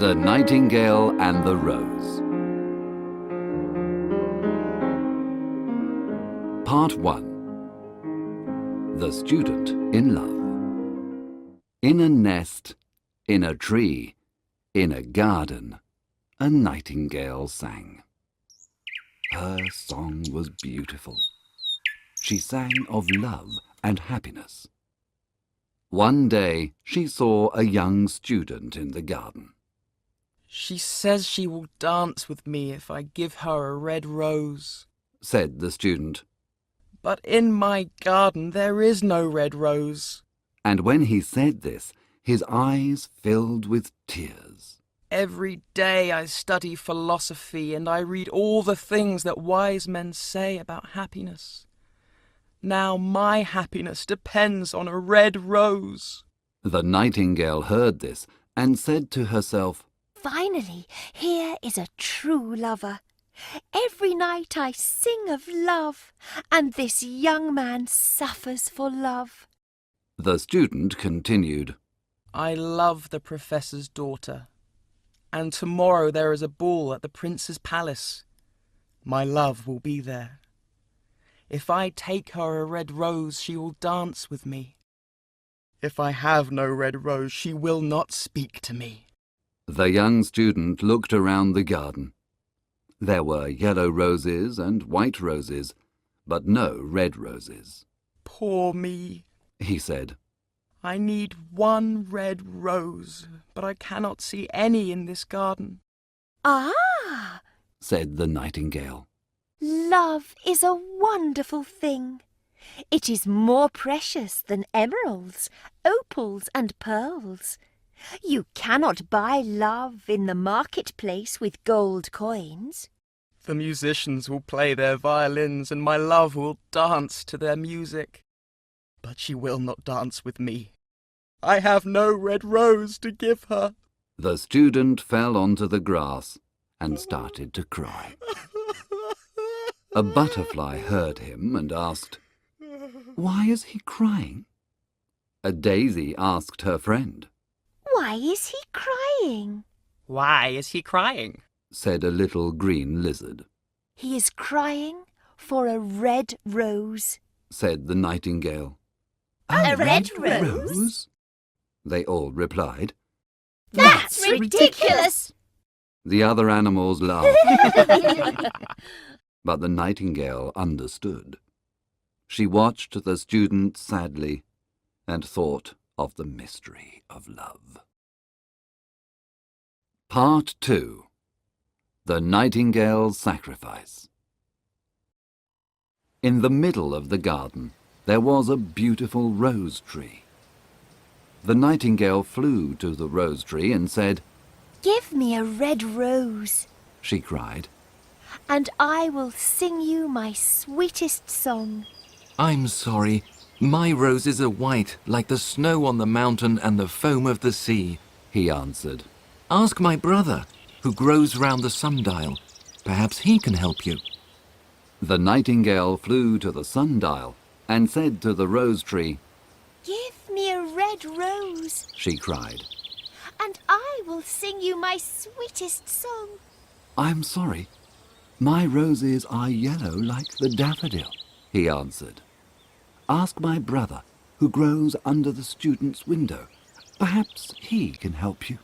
The Nightingale and the Rose. Part 1. The Student in Love. In a nest, in a tree, in a garden, a nightingale sang. Her song was beautiful. She sang of love and happiness. One day she saw a young student in the garden. "She says she will dance with me if I give her a red rose," said the student. "but in my garden there is no red rose." And when he said this, his eyes filled with tears. "Every day I study philosophy and I read all the things that wise men say about happiness. Now my happiness depends on a red rose." The nightingale heard this and said to herself, "Finally, here is a true lover. Every night I sing of love, and this young man suffers for love." The student continued, "I love the professor's daughter, and tomorrow there is a ball at the prince's palace. My love will be there. If I take her a red rose, she will dance with me. If I have no red rose, she will not speak to me." The young student looked around the garden. There were yellow roses and white roses, but no red roses. "Poor me," he said. "I need one red rose, but I cannot see any in this garden." "Ah," said the nightingale. "love is a wonderful thing. It is more precious than emeralds, opals, and pearls. You cannot buy love in the marketplace with gold coins." "The musicians will play their violins and my love will dance to their music. But she will not dance with me. I have no red rose to give her." The student fell onto the grass and started to cry. A butterfly heard him and asked, "Why is he crying?" A daisy asked her friend. "Why is he crying?" "Why is he crying?" said a little green lizard. "He is crying for a red rose." said the nightingale. A red rose? They all replied. "That's ridiculous!" The other animals laughed. But the nightingale understood. She watched the student sadly and thought of the mystery of love. Part 2. The Nightingale's Sacrifice. In the middle of the garden there was a beautiful rose tree. The nightingale flew to the rose tree and said, "Give me a red rose, she cried. and I will sing you my sweetest song." "I'm sorry. My roses are white, like the snow on the mountain and the foam of the sea," he answered. "Ask my brother, who grows round the sundial. Perhaps he can help you." The nightingale flew to the sundial and said to the rose tree, "Give me a red rose, she cried. and I will sing you my sweetest song." "I'm sorry. My roses are yellow like the daffodil," he answered. "Ask my brother, who grows under the student's window. Perhaps he can help you."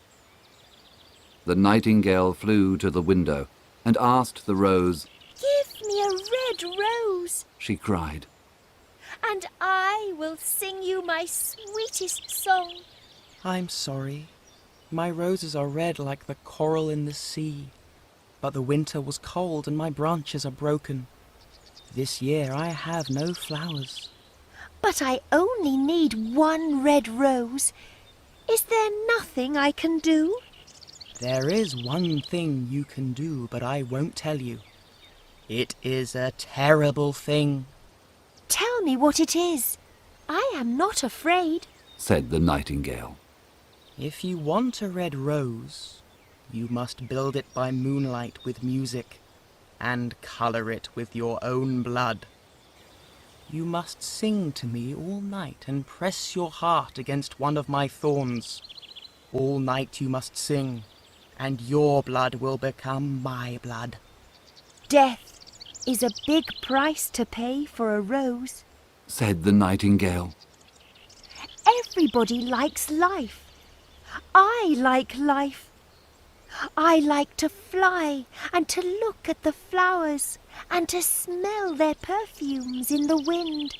The nightingale flew to the window and asked the rose, "Give me a red rose, she cried. and I will sing you my sweetest song." "I'm sorry. My roses are red like the coral in the sea. But the winter was cold and my branches are broken. This year I have no flowers." "But I only need one red rose. Is there nothing I can do?" "There is one thing you can do, but I won't tell you. It is a terrible thing." "Tell me what it is. I am not afraid." said the nightingale. If you want a red rose, you must build it by moonlight with music, and colour it with your own blood. You must sing to me all night and press your heart against one of my thorns. All night you must sing, and your blood will become my blood. Death is a big price to pay for a rose. said the nightingale. Everybody likes life. I like life. I like to fly and to look at the flowers and to smell their perfumes in the wind.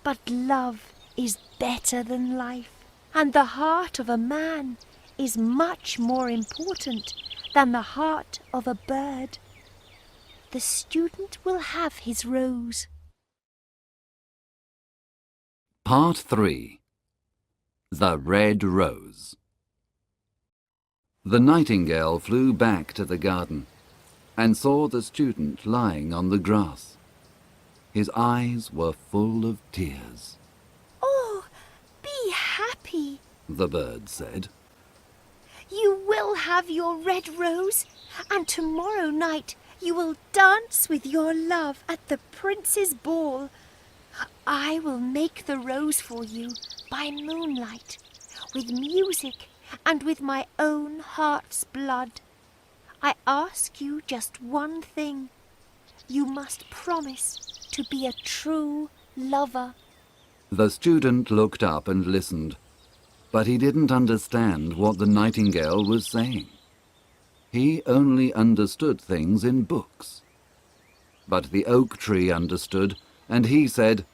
But love is better than life, and the heart of a man is much more important than the heart of a bird. The student will have his rose. Part 3. The Red Rose. The nightingale flew back to the garden and saw the student lying on the grass. His eyes were full of tears. Oh, be happy. The bird said. You will have your red rose, and tomorrow night you will dance with your love at the prince's ball. I will make the rose for you by moonlight, with music and with my own heart's blood. I ask you just one thing. You must promise to be a true lover. The student looked up and listened, but he didn't understand what the nightingale was saying. He only understood things in books. But the oak tree understood, and he said,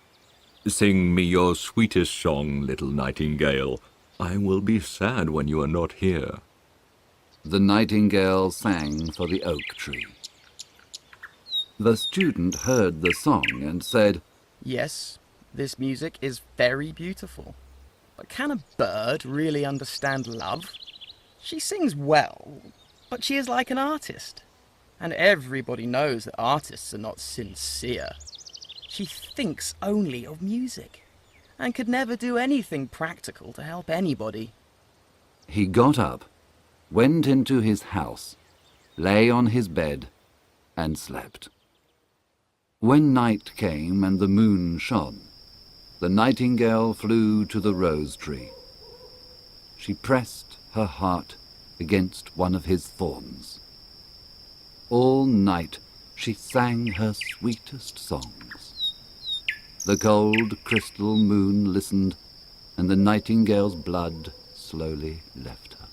"Sing me your sweetest song, little nightingale. I will be sad when you are not here." The nightingale sang for the oak tree. The student heard the song and said, Yes, this music is very beautiful. But can a bird really understand love? She sings well, but she is like an artist. And everybody knows that artists are not sincere. She thinks only of music, and could never do anything practical to help anybody. He got up, went into his house, lay on his bed, and slept. When night came and the moon shone, the nightingale flew to the rose tree. She pressed her heart against one of his thorns. All night she sang her sweetest songs. The cold crystal moon listened, and the nightingale's blood slowly left her.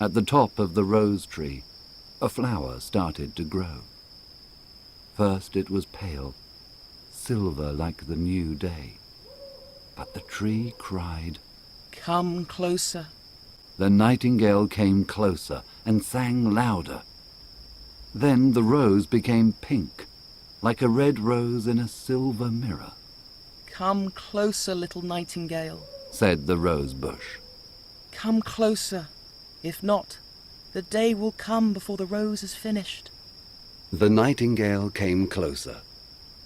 At the top of the rose tree, a flower started to grow. First it was pale, silver like the new day. But the tree cried. Come closer. The nightingale came closer and sang louder. Then the rose became pink, like a red rose in a silver mirror. Come closer, little nightingale. Said the rose bush. Come closer. If not, the day will come before the rose is finished. The nightingale came closer,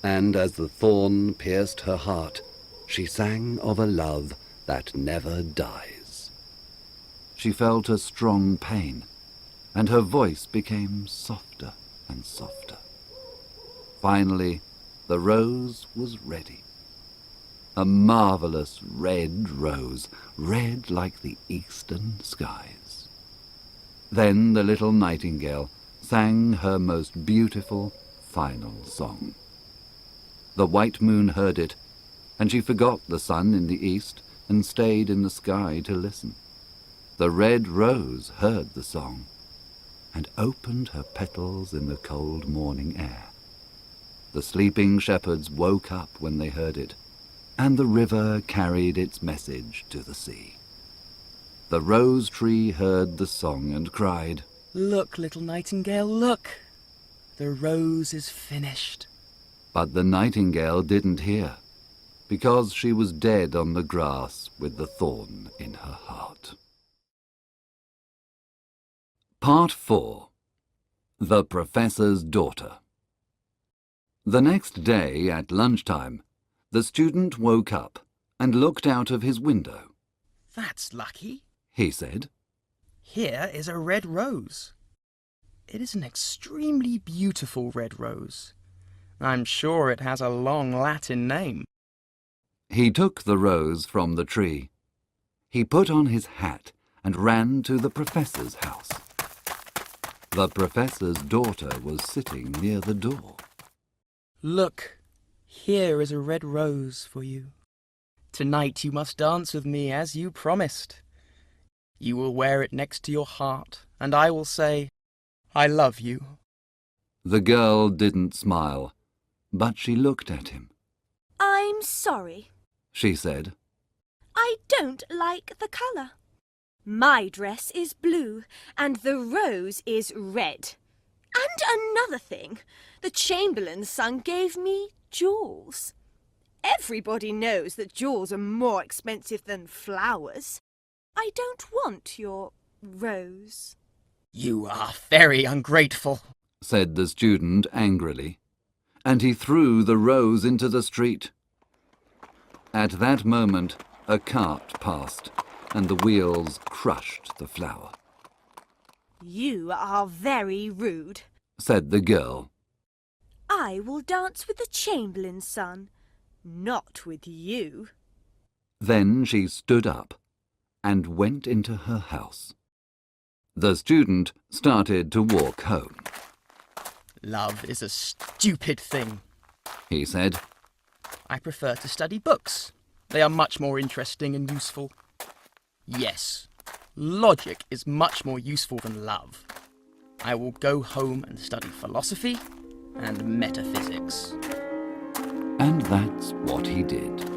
and as the thorn pierced her heart, she sang of a love that never dies. She felt a strong pain, and her voice became softer and softer. Finally, the rose was ready. A marvelous red rose, red like the eastern skies. Then the little nightingale sang her most beautiful final song. The white moon heard it, and she forgot the sun in the east and stayed in the sky to listen. The red rose heard the song and opened her petals in the cold morning air. The sleeping shepherds woke up when they heard it, and the river carried its message to the sea. The rose tree heard the song and cried, Look, little nightingale, look! The rose is finished. But the nightingale didn't hear, because she was dead on the grass with the thorn in her heart. Part 4. The Professor's Daughter. The next day at lunchtime, the student woke up and looked out of his window. That's lucky. He said, Here is a red rose. It is an extremely beautiful red rose. I'm sure it has a long Latin name. He took the rose from the tree. He put on his hat and ran to the professor's house. The professor's daughter was sitting near the door. Look, here is a red rose for you. Tonight you must dance with me as you promised. You will wear it next to your heart, and I will say, I love you. The girl didn't smile, but she looked at him. I'm sorry, She said, I don't like the colour. My dress is blue and the rose is red. And another thing, the Chamberlain's son gave me jewels. Everybody knows that jewels are more expensive than flowers. I don't want your rose. You are very ungrateful. said the student angrily, and he threw the rose into the street. At that moment, a cart passed, and the wheels crushed the flower. You are very rude. Said the girl. I will dance with the Chamberlain's son, not with you. Then she stood up and went into her house. The student started to walk home. Love is a stupid thing. He said, I prefer to study books. They are much more interesting and useful. Yes, logic is much more useful than love. I will go home and study philosophy and metaphysics. and that's what he did.